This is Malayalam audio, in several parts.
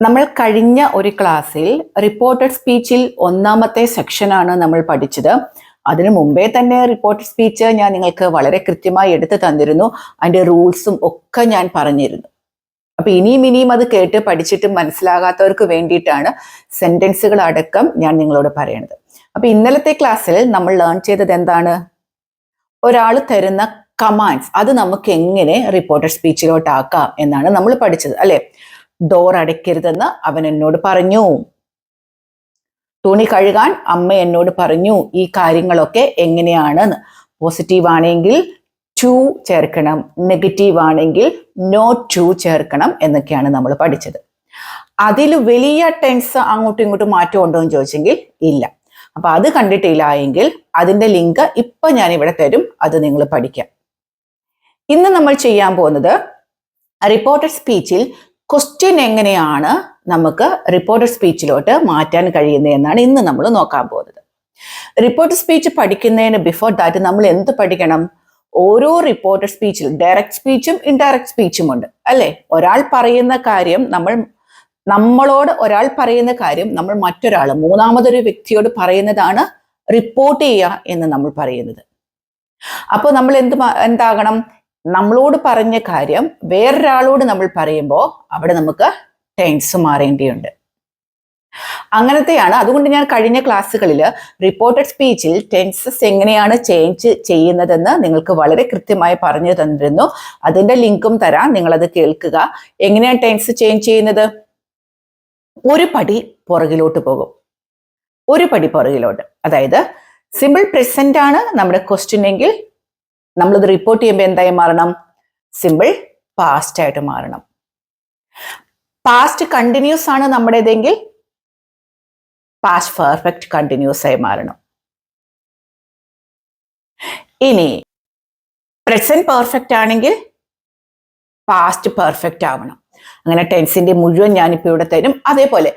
നമ്മൾ കഴിഞ്ഞ ഒരു ക്ലാസ്സിൽ റിപ്പോർട്ടഡ് സ്പീച്ചിൽ ഒന്നാമത്തെ സെക്ഷനാണ് നമ്മൾ പഠിച്ചത്. അതിനു മുമ്പേ തന്നെ റിപ്പോർട്ടഡ് സ്പീച്ച് ഞാൻ നിങ്ങൾക്ക് വളരെ കൃത്യമായി എടുത്തു തന്നിരുന്നു. അതിൻ്റെ റൂൾസും ഒക്കെ ഞാൻ പറഞ്ഞിരുന്നു. അപ്പൊ ഇനിയും അത് കേട്ട് പഠിച്ചിട്ട് മനസ്സിലാകാത്തവർക്ക് വേണ്ടിയിട്ടാണ് സെന്റൻസുകൾ അടക്കം ഞാൻ നിങ്ങളോട് പറയണത്. അപ്പൊ ഇന്നലത്തെ ക്ലാസ്സിൽ നമ്മൾ ലേൺ ചെയ്തത് എന്താണ്? ഒരാൾ തരുന്ന കമാൻഡ്സ് അത് നമുക്ക് എങ്ങനെ റിപ്പോർട്ടഡ് സ്പീച്ചിലോട്ടാക്കാം എന്നാണ് നമ്മൾ പഠിച്ചത്, അല്ലെ? ഡോർ അടയ്ക്കരുതെന്ന് അവൻ എന്നോട് പറഞ്ഞു. തുണി കഴുകാൻ അമ്മ എന്നോട് പറഞ്ഞു. ഈ കാര്യങ്ങളൊക്കെ എങ്ങനെയാണ്? പോസിറ്റീവ് ആണെങ്കിൽ ടു ചേർക്കണം, നെഗറ്റീവ് ആണെങ്കിൽ നോട്ട് ടു ചേർക്കണം എന്നൊക്കെയാണ് നമ്മൾ പഠിച്ചത്. അതിൽ വലിയ ടെൻസ് അങ്ങോട്ടും ഇങ്ങോട്ടും മാറ്റം ഉണ്ടോ എന്ന് ചോദിച്ചെങ്കിൽ ഇല്ല. അപ്പൊ അത് കണ്ടിട്ടില്ല എങ്കിൽ അതിന്റെ ലിങ്ക് ഇപ്പൊ ഞാൻ ഇവിടെ തരും, അത് നിങ്ങൾ പഠിക്കാം. ഇന്ന് നമ്മൾ ചെയ്യാൻ പോകുന്നത് റിപ്പോർട്ടഡ് സ്പീച്ചിൽ ക്വസ്റ്റ്യൻ എങ്ങനെയാണ് നമുക്ക് റിപ്പോർട്ടഡ് സ്പീച്ചിലോട്ട് മാറ്റാൻ കഴിയുന്നത് എന്നാണ് ഇന്ന് നമ്മൾ നോക്കാൻ പോകുന്നത്. റിപ്പോർട്ടഡ് സ്പീച്ച് പഠിക്കുന്നതിന് ബിഫോർ ദാറ്റ് നമ്മൾ എന്ത് പഠിക്കണം? ഓരോ റിപ്പോർട്ടഡ് സ്പീച്ചിൽ ഡയറക്റ്റ് സ്പീച്ചും ഇൻഡയറക്റ്റ് സ്പീച്ചും ഉണ്ട്, അല്ലെ? ഒരാൾ പറയുന്ന കാര്യം നമ്മളോട് ഒരാൾ പറയുന്ന കാര്യം നമ്മൾ മറ്റൊരാൾ മൂന്നാമതൊരു വ്യക്തിയോട് പറയുന്നതാണ് റിപ്പോർട്ട് ചെയ്യുക എന്ന് നമ്മൾ പറയുന്നത്. അപ്പോൾ നമ്മൾ എന്താകണം? നമ്മളോട് പറഞ്ഞ കാര്യം വേറൊരാളോട് നമ്മൾ പറയുമ്പോൾ അവിടെ നമുക്ക് ടെൻസ് മാറേണ്ടിയുണ്ട്. അങ്ങനത്തെയാണ്. അതുകൊണ്ട് ഞാൻ കഴിഞ്ഞ ക്ലാസ്സുകളിൽ റിപ്പോർട്ടഡ് സ്പീച്ചിൽ ടെൻസസ് എങ്ങനെയാണ് ചേഞ്ച് ചെയ്യുന്നതെന്ന് നിങ്ങൾക്ക് വളരെ കൃത്യമായി പറഞ്ഞു തന്നിരുന്നു. അതിന്റെ ലിങ്കും തരാം, നിങ്ങളത് കേൾക്കുക. എങ്ങനെയാണ് ടെൻസ് ചേഞ്ച് ചെയ്യുന്നത്? ഒരു പടി പുറകിലോട്ട് പോകും, ഒരു പടി പുറകിലോട്ട്. അതായത് സിമ്പിൾ പ്രസന്റ് ആണ് നമ്മുടെ ക്വസ്റ്റ്യൻ എങ്കിൽ നമ്മളത് റിപ്പോർട്ട് ചെയ്യുമ്പോൾ എന്തായി മാറണം? സിമ്പിൾ പാസ്റ്റ് ആയിട്ട് മാറണം. പാസ്റ്റ് കണ്ടിന്യൂസ് ആണ് നമ്മുടേതെങ്കിൽ പാസ്റ്റ് പെർഫെക്റ്റ് കണ്ടിന്യൂസ് ആയി മാറണം. ഇനി പ്രസന്റ് പെർഫെക്റ്റ് ആണെങ്കിൽ പാസ്റ്റ് പെർഫെക്റ്റ് ആവണം. അങ്ങനെ ടെൻസിന്റെ മുഴുവൻ ഞാനിപ്പോൾ ഇവിടെ തരും. അതേപോലെ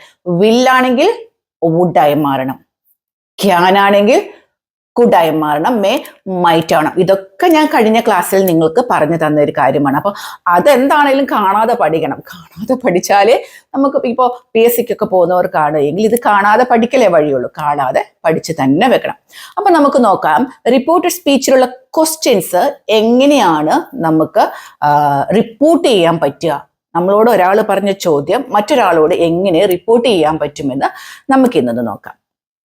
വില്ലാണെങ്കിൽ വുഡായി മാറണം, ക്യാൻ ആണെങ്കിൽ കുഡായി മാറണം, മൈറ്റ് ആവണം. ഇതൊക്കെ ഞാൻ കഴിഞ്ഞ ക്ലാസ്സിൽ നിങ്ങൾക്ക് പറഞ്ഞു തന്ന ഒരു കാര്യമാണ്. അപ്പൊ അതെന്താണേലും കാണാതെ പഠിക്കണം. കാണാതെ പഠിച്ചാലേ നമുക്ക് ഇപ്പോൾ PSC ഒക്കെ പോകുന്നവർക്കാണ് എങ്കിൽ ഇത് കാണാതെ പഠിക്കലേ വഴിയുള്ളൂ. കാണാതെ പഠിച്ച് തന്നെ വെക്കണം. അപ്പൊ നമുക്ക് നോക്കാം റിപ്പോർട്ടഡ് സ്പീച്ചിലുള്ള ക്വസ്റ്റ്യൻസ് എങ്ങനെയാണ് നമുക്ക് റിപ്പോർട്ട് ചെയ്യാൻ പറ്റുക. നമ്മളോട് ഒരാൾ പറഞ്ഞ ചോദ്യം മറ്റൊരാളോട് എങ്ങനെ റിപ്പോർട്ട് ചെയ്യാൻ പറ്റുമെന്ന് നമുക്കിന്നത് നോക്കാം.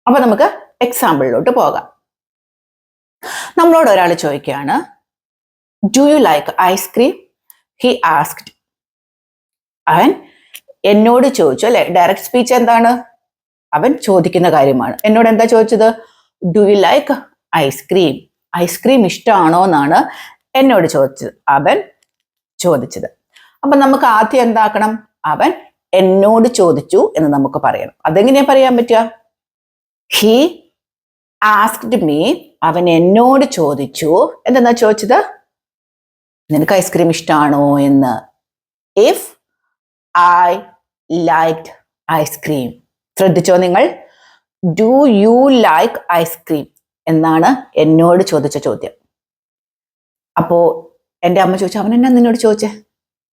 അപ്പൊ നമുക്ക് എക്സാമ്പിളിലോട്ട് പോകാം. നമ്മളോട് ഒരാൾ ചോദിക്കുകയാണ്, do you like ice cream? He asked. അവൻ എന്നോട് ചോദിച്ചു, അല്ലെ? ഡയറക്റ്റ് സ്പീച്ച് എന്താണ്? അവൻ ചോദിക്കുന്ന കാര്യമാണ്. എന്നോട് എന്താ ചോദിച്ചത്? Do you like ice cream? Ice cream ഇഷ്ടമാണോ എന്നാണ് എന്നോട് ചോദിച്ചത്, അവൻ ചോദിച്ചത്. അപ്പൊ നമുക്ക് ആദ്യം എന്താക്കണം? അവൻ എന്നോട് ചോദിച്ചു എന്ന് നമുക്ക് പറയണം. അതെങ്ങനെയാ പറയാൻ പറ്റുക? He asked me. അവൻ എന്നോട് ചോദിച്ചു. എന്തെന്നാ ചോദിച്ചത്? നിനക്ക് ഐസ്ക്രീം ഇഷ്ടമാണോ എന്ന്. If I liked ice cream. ശ്രദ്ധിച്ചോ നിങ്ങൾ? ഡു യു ലൈക്ക് ഐസ്ക്രീം എന്നാണ് എന്നോട് ചോദിച്ച ചോദ്യം. അപ്പോ എൻ്റെ അമ്മ ചോദിച്ചു, അവൻ എന്നാ നിന്നോട് ചോദിച്ചേ?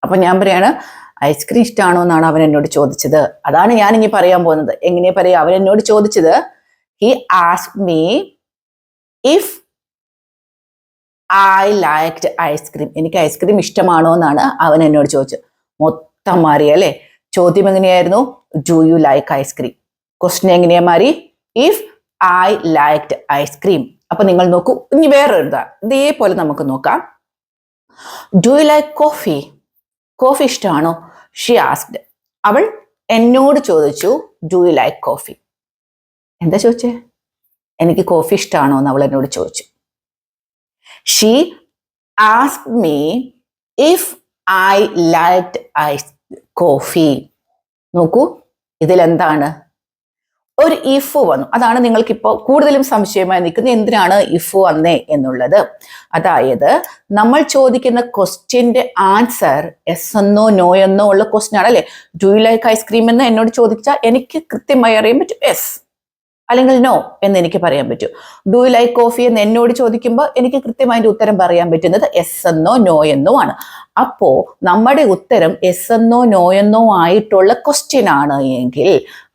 അപ്പൊ ഞാൻ പറയാണ്, ഐസ്ക്രീം ഇഷ്ടമാണോ എന്നാണ് അവൻ എന്നോട് ചോദിച്ചത്. അതാണ് ഞാൻ ഇനി പറയാൻ പോകുന്നത്. എങ്ങനെയാ പറയാ? അവൻ എന്നോട് ചോദിച്ചത്, he asked me if I liked ice cream. എനിക്ക് ഐസ്ക്രീം ഇഷ്ടമാണോ എന്നാണ് അവൻ എന്നോട് ചോദിച്ചത്. മൊത്തം മാറി, അല്ലേ? ചോദ്യം എങ്ങനെയായിരുന്നു? Do you like ice cream. Question എങ്ങനെയാ മാറി? If I liked ice cream. അപ്പൊ നിങ്ങൾ നോക്കൂ, ഇനി വേറെ എഴുതാം. ഇതേപോലെ നമുക്ക് നോക്കാം. Do you like coffee? Coffee ഇഷ്ടമാണോ? She asked. അവൾ എന്നോട് ചോദിച്ചു, ഡു യു ലൈക്ക് കോഫി? എന്താ ചോദിച്ചേ? എനിക്ക് കോഫി ഇഷ്ടമാണോ എന്ന് അവൾ എന്നോട് ചോദിച്ചു. She asked me if I liked coffee. നോക്കൂ, ഇതിലെന്താണ്? ഒരു ഇഫ് വന്നു. അതാണ് നിങ്ങൾക്കിപ്പോൾ കൂടുതലും സംശയമായി നിൽക്കുന്നത്, എന്തിനാണ് ഇഫ് വന്നേ എന്നുള്ളത്. അതായത് നമ്മൾ ചോദിക്കുന്ന ക്വസ്റ്റ്യന്റെ ആൻസർ എസ് എന്നോ നോ എന്നോ ഉള്ള ക്വസ്റ്റ്യൻ ആണ്, അല്ലെ? ഡു യു ലൈക്ക് ഐസ്ക്രീം എന്ന് എന്നോട് ചോദിച്ചാൽ എനിക്ക് കൃത്യമായി അറിയാൻ പറ്റും, യെസ്. അല്ലെങ്കിൽ നോ എന്ന് എനിക്ക് പറയാൻ പറ്റും. ഡു യു ലൈക്ക് കോഫി എന്ന് എന്നോട് ചോദിക്കുമ്പോൾ എനിക്ക് കൃത്യമായിട്ട് ഉത്തരം പറയാൻ പറ്റുന്നത് എസ് എന്നോ നോ എന്നോ ആണ്. അപ്പോ നമ്മുടെ ഉത്തരം എസ് എന്നോ നോ എന്നോ ആയിട്ടുള്ള ക്വസ്റ്റ്യൻ ആണ് എങ്കിൽ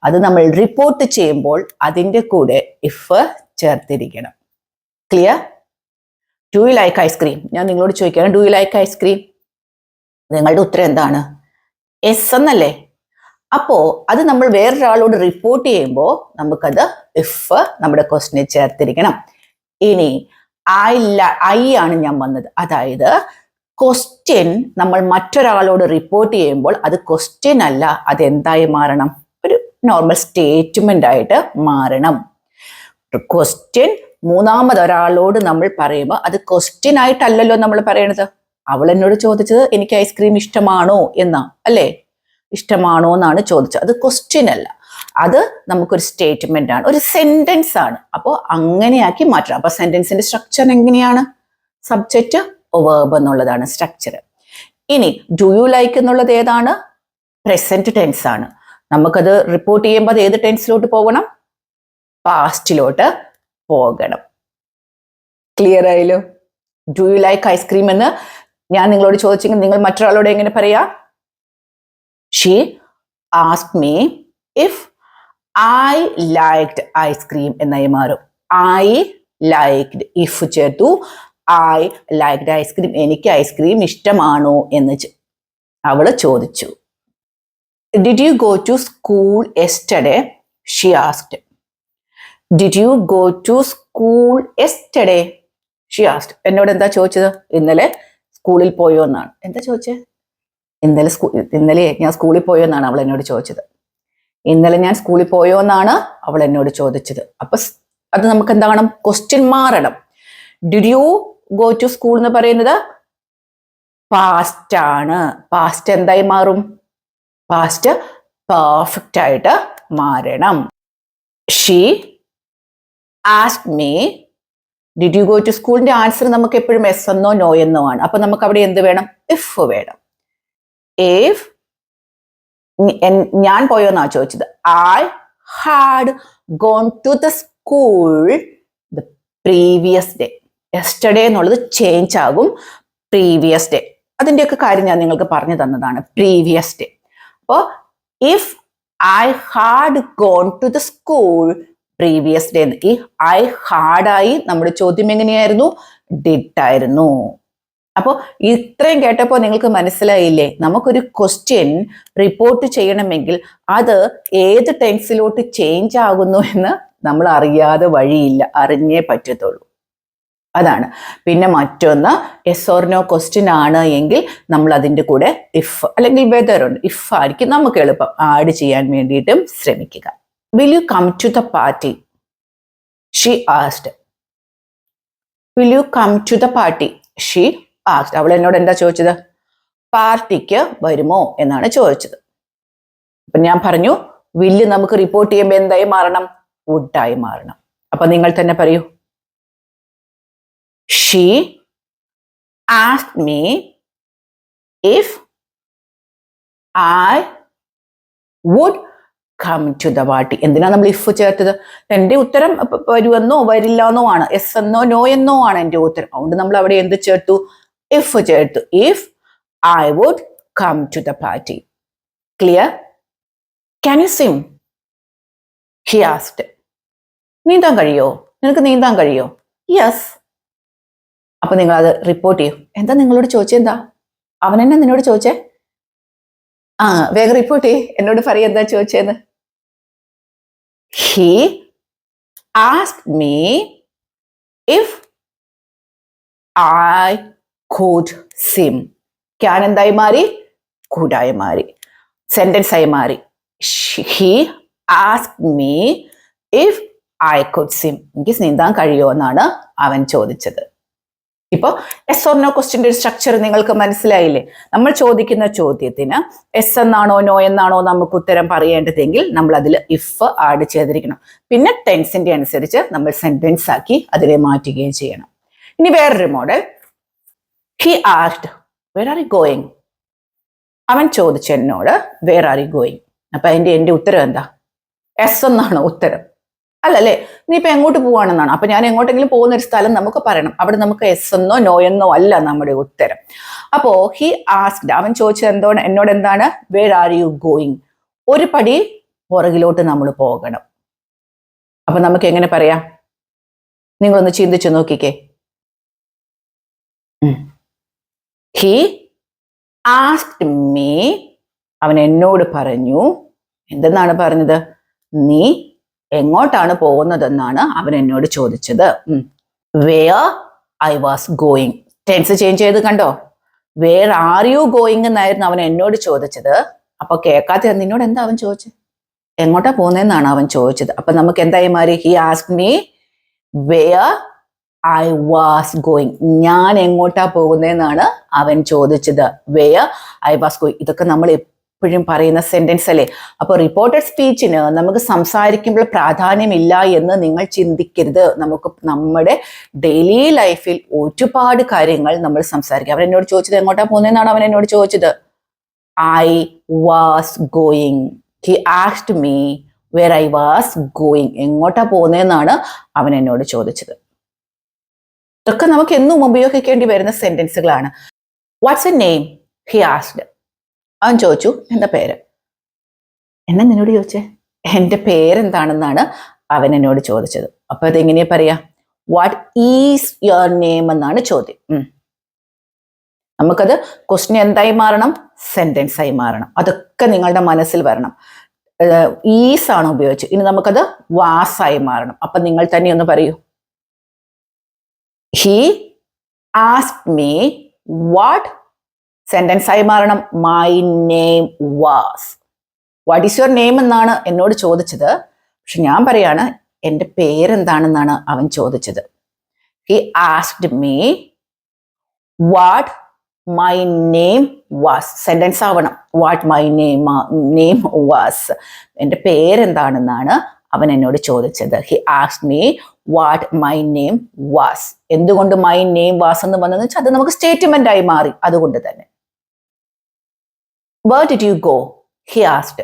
അത് നമ്മൾ റിപ്പോർട്ട് ചെയ്യുമ്പോൾ അതിൻ്റെ കൂടെ ഇഫ് ചേർത്തിരിക്കണം. Clear? Do you like ice cream, ഞാൻ നിങ്ങളോട് ചോദിക്കുകയാണ്, ഡു യു ലൈക്ക് ഐസ്ക്രീം? നിങ്ങളുടെ ഉത്തരം എന്താണ്? എസ് എന്നല്ലേ? അപ്പോ അത് നമ്മൾ വേറൊരാളോട് റിപ്പോർട്ട് ചെയ്യുമ്പോൾ നമുക്കത് ഇഫ് നമ്മുടെ ക്വസ്റ്റിനെ ചേർത്തിരിക്കണം. ഇനി ഐ ആണ് ഞാൻ വന്നത്, അതായത് ക്വസ്റ്റ്യൻ നമ്മൾ മറ്റൊരാളോട് റിപ്പോർട്ട് ചെയ്യുമ്പോൾ അത് ക്വസ്റ്റ്യൻ അല്ല, അത് എന്തായി മാറണം? ഒരു നോർമൽ സ്റ്റേറ്റ്മെന്റ് ആയിട്ട് മാറണം. ക്വസ്റ്റ്യൻ മൂന്നാമതൊരാളോട് നമ്മൾ പറയുമ്പോൾ അത് ക്വസ്റ്റ്യൻ ആയിട്ടല്ലല്ലോ നമ്മൾ പറയണത്. അവൾ എന്നോട് ചോദിച്ചത് എനിക്ക് ഐസ്ക്രീം ഇഷ്ടമാണോ എന്നാ, അല്ലേ? ഇഷ്ടമാണോ എന്നാണ് ചോദിച്ചത്. അത് ക്വസ്റ്റ്യൻ അല്ല, അത് നമുക്കൊരു സ്റ്റേറ്റ്മെന്റ് ആണ്, ഒരു സെന്റൻസ് ആണ്. അപ്പോൾ അങ്ങനെയാക്കി മാറ്റണം. അപ്പൊ സെന്റൻസിന്റെ സ്ട്രക്ചർ എങ്ങനെയാണ്? സബ്ജക്റ്റ് വെർബ് എന്നുള്ളതാണ് സ്ട്രക്ചർ. ഇനി ഡു യു ലൈക്ക് എന്നുള്ളത് ഏതാണ്? പ്രസന്റ് ടെൻസ് ആണ്. നമുക്കത് റിപ്പോർട്ട് ചെയ്യുമ്പോൾ അത് ഏത് ടെൻസിലോട്ട് പോകണം? പാസ്റ്റിലോട്ട് പോകണം. ക്ലിയർ ആയല്ലോ? ഡു യു ലൈക്ക് ഐസ്ക്രീം എന്ന് ഞാൻ നിങ്ങളോട് ചോദിച്ചെങ്കിൽ നിങ്ങൾ മറ്റൊരാളോട് എങ്ങനെ പറയാ? She asked me if I liked ice cream എന്നായി മാറും. I liked, if ചേർത്തു, I liked ice cream, എനിക്ക് ഐസ്ക്രീം ഇഷ്ടമാണോ എന്ന് അവള് ചോദിച്ചു. Did you go to school yesterday? She asked. Did you go to school yesterday? She asked. എന്നോട് എന്താ ചോദിച്ചത്? ഇന്നലെ സ്കൂളിൽ പോയോ എന്നാണ്. എന്താ ചോദിച്ചത്? ഇന്നലെ ഞാൻ സ്കൂളിൽ പോയോ എന്നാണ് അവൾ എന്നോട് ചോദിച്ചത്. ഇന്നലെ ഞാൻ സ്കൂളിൽ പോയോ എന്നാണ് അവൾ എന്നോട് ചോദിച്ചത്. അപ്പൊ അത് നമുക്ക് എന്താണ്? ക്വസ്റ്റ്യൻ മാറണം. Did you go to school എന്ന് പറയുന്നത് പാസ്റ്റ് ആണ്. പാസ്റ്റ് എന്തായി മാറും? പാസ്റ്റ് പെർഫെക്റ്റ് ആയിട്ട് മാറണം. She asked me did you go to സ്കൂളിന്റെ ആൻസർ നമുക്ക് എപ്പോഴും എസ് എന്നോ നോ എന്നോ ആണ്. അപ്പൊ നമുക്ക് അവിടെ എന്ത് വേണം? ഇഫ് വേണം. If ഞാൻ പോയോന്നാ ചോദിച്ചത്. I had gone to the school the previous day. Yesterday എന്നുള്ളത് ചേഞ്ച് ആകും, പ്രീവിയസ് ഡേ. അതിൻ്റെയൊക്കെ കാര്യം ഞാൻ നിങ്ങൾക്ക് പറഞ്ഞു തന്നതാണ്. Previous day. അപ്പോൾ if I had gone to the school previous day, ഈ I had ആയി നമ്മുടെ ചോദ്യം എങ്ങനെയായിരുന്നു? ഡിഡ് ആയിരുന്നു. അപ്പോൾ ഇത്രയും കേട്ടപ്പോൾ നിങ്ങൾക്ക് മനസ്സിലായില്ലേ? നമുക്കൊരു ക്വസ്റ്റ്യൻ റിപ്പോർട്ട് ചെയ്യണമെങ്കിൽ അത് ഏത് ടെൻസിലോട്ട് ചേഞ്ച് ആകുന്നു എന്ന് നമ്മൾ അറിയാതെ വഴിയില്ല, അറിഞ്ഞേ പറ്റത്തുള്ളൂ. അതാണ്. പിന്നെ മറ്റൊന്ന് യെസ് ഓർ നോ ക്വസ്റ്റ്യൻ ആണ് എങ്കിൽ നമ്മൾ അതിൻ്റെ കൂടെ ഇഫ് അല്ലെങ്കിൽ വെദർ ഉണ്ട്. ഇഫ് ആയിരിക്കും നമുക്ക് എളുപ്പം ആഡ് ചെയ്യാൻ വേണ്ടിയിട്ടും ശ്രമിക്കുക. Will you come to the party? She asked. Will you come to the party? She asked. അവൾ എന്നോട് എന്താ ചോദിച്ചത്? പാർട്ടിക്ക് വരുമോ എന്നാണ് ചോദിച്ചത്. അപ്പൊ ഞാൻ പറഞ്ഞു വില്ല് നമുക്ക് റിപ്പോർട്ട് ചെയ്യുമ്പോൾ എന്തായി മാറണം? വുഡായി മാറണം. അപ്പൊ നിങ്ങൾ തന്നെ പറയൂ. She asked me if I would come to the party. എന്തിനാ നമ്മൾ ഇഫ് ചേർത്തത്? എന്റെ ഉത്തരം വരുമെന്നോ വരില്ലെന്നോ ആണ്, എസ് എന്നോ നോ എന്നോ ആണ് എന്റെ ഉത്തരം. അതുകൊണ്ട് നമ്മൾ അവിടെ എന്ത് ചേർത്തു? ഇഫ് ചേർത്തു. If I would come to the party. Clear? Can you swim? He asked. നീന്താൻ കഴിയോ? നിനക്ക് നീന്താൻ കഴിയോ? യെസ്. അപ്പൊ നിങ്ങൾ അത് റിപ്പോർട്ട് ചെയ്യൂ. എന്താ നിങ്ങളോട് ചോദിച്ചേ? എന്താ അവൻ എന്നെ നിന്നോട് ചോദിച്ചേ? വേഗം റിപ്പോർട്ട് ചെയ്യ്, എന്നോട് പറയും എന്താ ചോദിച്ചേന്ന്. He asked me if I could swim. Can എന്തായി മാറി? കുഡായി മാറി, സെന്റൻസ് ആയി മാറി. He asked me if I could swim. എനിക്ക് നീന്താൻ കഴിയുമോ എന്നാണ് അവൻ ചോദിച്ചത്. ഇപ്പൊ എസ് ഓർ നോ ക്വസ്റ്റ്യൻ്റെ ഒരു സ്ട്രക്ചർ നിങ്ങൾക്ക് മനസ്സിലായില്ലേ? നമ്മൾ ചോദിക്കുന്ന ചോദ്യത്തിന് എസ് എന്നാണോ നോ എന്നാണോ നമുക്ക് ഉത്തരം പറയേണ്ടതെങ്കിൽ നമ്മൾ അതിൽ ഇഫ് ആഡ് ചെയ്തിരിക്കണം. പിന്നെ ടെൻസിന്റെ അനുസരിച്ച് നമ്മൾ സെന്റൻസ് ആക്കി അതിനെ മാറ്റുകയും ചെയ്യണം. ഇനി വേറൊരു model. He asked where are you going? അവൻ ചോദിച്ചു എന്നോട് വേർ ആർ യു ഗോയിങ്. അപ്പൊ എന്റെ ഉത്തരം എന്താ? എസ് എന്നാണ് ഉത്തരം, അല്ലല്ലേ? നീ ഇപ്പൊ എങ്ങോട്ട് പോവാണെന്നാണ്. അപ്പൊ ഞാൻ എങ്ങോട്ടെങ്കിലും പോകുന്ന ഒരു സ്ഥലം നമുക്ക് പറയണം. അവിടെ നമുക്ക് എസ് എന്നോ നോ എന്നോ അല്ല നമ്മുടെ ഉത്തരം. അപ്പോ ഹി ആസ്ക്ഡ്, അവൻ ചോദിച്ചത് എന്നോട് എന്താണ്? Where are you going? ഒരു പടി പുറകിലോട്ട് നമ്മൾ പോകണം. അപ്പൊ നമുക്ക് എങ്ങനെ പറയാം? നിങ്ങളൊന്ന് ചിന്തിച്ചു നോക്കിക്കേ. ഹി ആസ്ക്ഡ് മീ, അവൻ എന്നോട് പറഞ്ഞു. എന്തെന്നാണ് പറഞ്ഞത്? നീ എങ്ങോട്ടാണ് പോകുന്നതെന്നാണ് അവൻ എന്നോട് ചോദിച്ചത്. Where I was going. Tense change ചെയ്ത് കണ്ടോ? വേർ ആർ യു ഗോയിങ് എന്നായിരുന്നു അവൻ എന്നോട് ചോദിച്ചത്. അപ്പൊ കേൾക്കാത്ത നിന്നോട് എന്താ അവൻ ചോദിച്ചത്? എങ്ങോട്ടാ പോകുന്നതെന്നാണ് അവൻ ചോദിച്ചത്. അപ്പൊ നമുക്ക് എന്തായി മാറി? He asked me where I was going. ഞാൻ എങ്ങോട്ടാ പോകുന്നതെന്നാണ് അവൻ ചോദിച്ചത്. Where I was going. ഇതൊക്കെ നമ്മൾ എപ്പോഴും പറയുന്ന സെന്റൻസ് അല്ലേ? അപ്പൊ റിപ്പോർട്ടഡ് സ്പീച്ചിന് നമുക്ക് സംസാരിക്കുമ്പോൾ പ്രാധാന്യമില്ല എന്ന് നിങ്ങൾ ചിന്തിക്കരുത്. നമുക്ക് നമ്മുടെ ഡെയിലി ലൈഫിൽ ഒരുപാട് കാര്യങ്ങൾ നമ്മൾ സംസാരിക്കാം. അവൻ എന്നോട് ചോദിച്ചത് എങ്ങോട്ടാ പോകുന്നതെന്നാണ് അവൻ എന്നോട് ചോദിച്ചത്. I was going. He asked me where I was going. എങ്ങോട്ടാ പോകുന്നതെന്നാണ് അവൻ എന്നോട് ചോദിച്ചത്. ഇതൊക്കെ നമുക്ക് എന്നും ഉപയോഗിക്കേണ്ടി വരുന്ന സെന്റൻസുകളാണ്. What's a name? He asked. അവൻ ചോദിച്ചു എന്താ പേര്? എന്നാ നിന്നോട് ചോദിച്ചേ? എൻ്റെ പേരെന്താണെന്നാണ് അവൻ എന്നോട് ചോദിച്ചത്. അപ്പൊ അതെങ്ങനെയാ പറയാ? വാട്ട് ഈസ് യുവർ നെയിം എന്നാണ് ചോദ്യം. നമുക്കത് ക്വസ്റ്റ്യൻ എന്തായി മാറണം? സെന്റൻസ് ആയി മാറണം. അതൊക്കെ നിങ്ങളുടെ മനസ്സിൽ വരണം. ഈസ് ആണ് ഉപയോഗിച്ച്. ഇനി നമുക്കത് വാസായി മാറണം. അപ്പൊ നിങ്ങൾ തന്നെ ഒന്ന് പറയൂ. He asked me what, sentence ആയി മാറണം. My name was. What is your name എന്നാണ് എന്നോട് ചോദിച്ചത്. പക്ഷെ ഞാൻ പറയാണ് എൻ്റെ പേരെന്താണെന്നാണ് അവൻ ചോദിച്ചത്. He asked me what my name was. Sentence ആവണം. What my name was. എൻ്റെ പേരെന്താണെന്നാണ് അവൻ എന്നോട് ചോദിച്ചത്. He asked me what my name was. എന്തുകൊണ്ട് മൈ നെയിം വാസ് എന്ന് വന്നതെന്ന് വെച്ചാൽ അത് നമുക്ക് സ്റ്റേറ്റ്മെന്റ് ആയി മാറി. അതുകൊണ്ട് തന്നെ. Where did you go? He asked.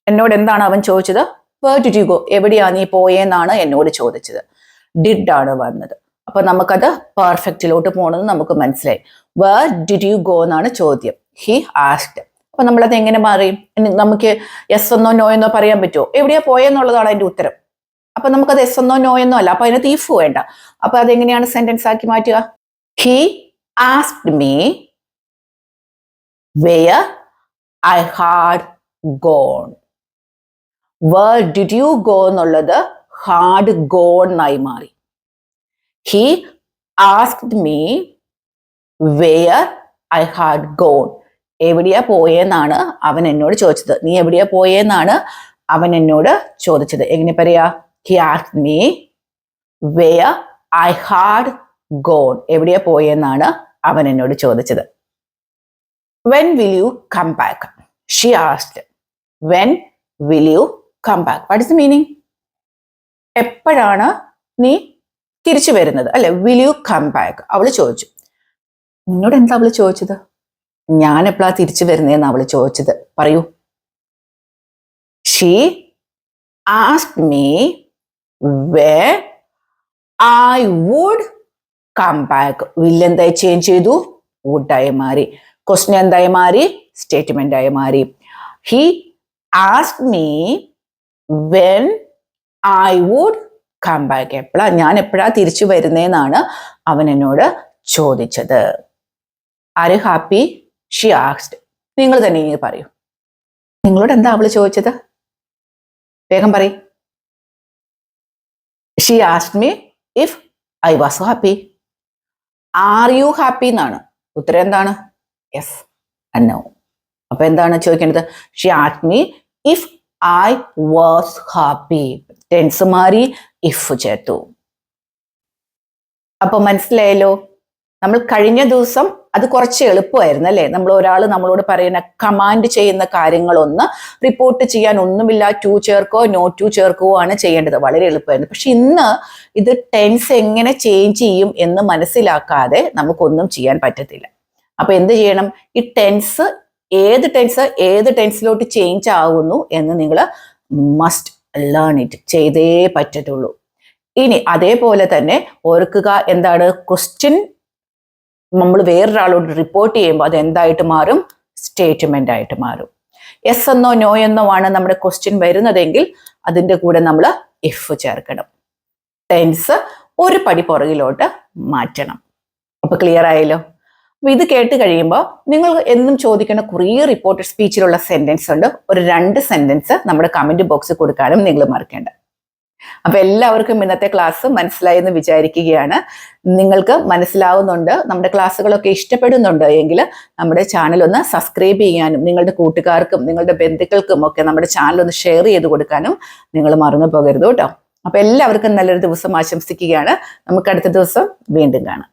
എന്നോട് എന്താണ് അവൻ ചോദിച്ചത്? Where did you go? എവിടെയാ നീ പോയെന്നാണ് എന്നോട് ചോദിച്ചത്. ഡിഡ് ആണ് വന്നത്. അപ്പൊ നമുക്കത് പെർഫെക്റ്റിലോട്ട് പോകണമെന്ന് നമുക്ക് മനസ്സിലായി. വേർ ഡിഡ് യു ഗോ എന്നാണ് ചോദ്യം. He asked. അപ്പൊ നമ്മളത് എങ്ങനെ മാറി? നമുക്ക് യെസ് എന്നോ നോ എന്നോ പറയാൻ പറ്റുമോ? എവിടെയാ പോയെന്നുള്ളതാണ് അതിന്റെ ഉത്തരം. അപ്പൊ നമുക്കത് യെസ് എന്നോ നോ എന്നോ അല്ല. അപ്പൊ അതിനകത്ത് ഇഫ് വേണ്ട. അപ്പൊ അതെങ്ങനെയാണ് സെന്റൻസ് ആക്കി മാറ്റുക? He asked me where I had gone. Where did you go എന്നുള്ളത് ഹാഡ് ഗോൺ ആയി മാറി. He asked me where I had gone. എവിടെയാ പോയെന്നാണ് അവൻ എന്നോട് ചോദിച്ചത്. നീ എവിടെയാ പോയെന്നാണ് അവൻ എന്നോട് ചോദിച്ചത്. എങ്ങനെ പറയാ? He asked me where I had gone. എവിടെയാ പോയെന്നാണ് അവൻ എന്നോട് ചോദിച്ചത്. When will you come back? She asked. When will you come back? What is the meaning? എപ്പോഴാണ് നീ തിരിച്ചു വരുന്നത്? അല്ലെ, വിൽ യു കം ബാക്ക് അവള് ചോദിച്ചു. നിന്നോട് എന്താ അവള് ചോദിച്ചത്? ഞാൻ എപ്പോഴാ തിരിച്ചു വരുന്നതെന്ന് അവള് ചോദിച്ചത്. പറയൂ. She asked me where I would come back. Will എന്തായി ചേഞ്ച് ചെയ്തു? വുഡായി മാറി. ക്വസ്റ്റ്യൻ എന്തായി മാറി? സ്റ്റേറ്റ്മെന്റ് ആയി മാറി. He asked me when I would come back. ഞാൻ എപ്പോഴാ തിരിച്ചു വരുന്നതെന്നാണ് അവൻ എന്നോട് ചോദിച്ചത്. Are you happy? She asked. നിങ്ങൾ തന്നെ ഇങ്ങനെ പറയൂ. നിങ്ങളോട് എന്താ അവള് ചോദിച്ചത്? വേഗം പറയും. She asked me if I was happy. Are you happy എന്നാണ്. ഉത്തരം എന്താണ്? Yes and no. അപ്പൊ എന്താണ് ചോദിക്കേണ്ടത്? She asked me if I was happy. Tense മാറി, ഇഫ് ചേർത്തു. അപ്പൊ മനസ്സിലായല്ലോ. നമ്മൾ കഴിഞ്ഞ ദിവസം അത് കുറച്ച് എളുപ്പമായിരുന്നു അല്ലേ? ഒരാൾ നമ്മളോട് പറയുന്ന കമാൻഡ് ചെയ്യുന്ന കാര്യങ്ങളൊന്ന് റിപ്പോർട്ട് ചെയ്യാൻ ഒന്നുമില്ല, ടു ചേർക്കോ നോ ടു ചേർക്കോ ആണ് ചെയ്യേണ്ടത്. വളരെ എളുപ്പമായിരുന്നു. പക്ഷെ ഇന്ന് ഇത് ടെൻസ് എങ്ങനെ ചേഞ്ച് ചെയ്യും എന്ന് മനസ്സിലാക്കാതെ നമുക്കൊന്നും ചെയ്യാൻ പറ്റത്തില്ല. അപ്പൊ എന്ത് ചെയ്യണം? ഈ ടെൻസ് ഏത് ടെൻസിലോട്ട് ചേഞ്ച് ആകുന്നു എന്ന് നിങ്ങൾ മസ്റ്റ് ലേൺ ഇറ്റ്, ചെയ്തേ പറ്റത്തുള്ളൂ. ഇനി അതേപോലെ തന്നെ ഓർക്കുക, എന്താണ് ക്വസ്റ്റ്യൻ നമ്മൾ വേറൊരാളോട് റിപ്പോർട്ട് ചെയ്യുമ്പോൾ അത് എന്തായിട്ട് മാറും? സ്റ്റേറ്റ്മെന്റ് ആയിട്ട് മാറും. യെസ് എന്നോ നോ എന്നോ ആണ് നമ്മുടെ ക്വസ്റ്റ്യൻ വരുന്നതെങ്കിൽ അതിൻ്റെ കൂടെ നമ്മൾ ഇഫ് ചേർക്കണം. ടെൻസ് ഒരു പടി പുറകിലോട്ട് മാറ്റണം. അപ്പൊ ക്ലിയർ ആയല്ലോ? അപ്പൊ ഇത് കേട്ട് കഴിയുമ്പോൾ നിങ്ങൾ എന്നും ചോദിക്കുന്ന കുറേ റിപ്പോർട്ടഡ് സ്പീച്ചിലുള്ള സെന്റൻസ് ഉണ്ട്. ഒരു 2 സെന്റൻസ് നമ്മുടെ കമന്റ് ബോക്സിൽ കൊടുക്കാനും നിങ്ങൾ മറക്കേണ്ട. അപ്പൊ എല്ലാവർക്കും ഇന്നത്തെ ക്ലാസ് മനസ്സിലായി എന്ന് വിചാരിക്കുകയാണ്. നിങ്ങൾക്ക് മനസ്സിലാവുന്നുണ്ട്, നമ്മുടെ ക്ലാസ്സുകളൊക്കെ ഇഷ്ടപ്പെടുന്നുണ്ട് എങ്കിൽ നമ്മുടെ ചാനൽ ഒന്ന് സബ്സ്ക്രൈബ് ചെയ്യാനും നിങ്ങളുടെ കൂട്ടുകാർക്കും നിങ്ങളുടെ ബന്ധുക്കൾക്കും ഒക്കെ നമ്മുടെ ചാനൽ ഒന്ന് ഷെയർ ചെയ്ത് കൊടുക്കാനും നിങ്ങൾ മറന്നു പോകരുത് കേട്ടോ. അപ്പൊ എല്ലാവർക്കും നല്ലൊരു ദിവസം ആശംസിക്കുകയാണ്. നമുക്ക് അടുത്ത ദിവസം വീണ്ടും കാണാം.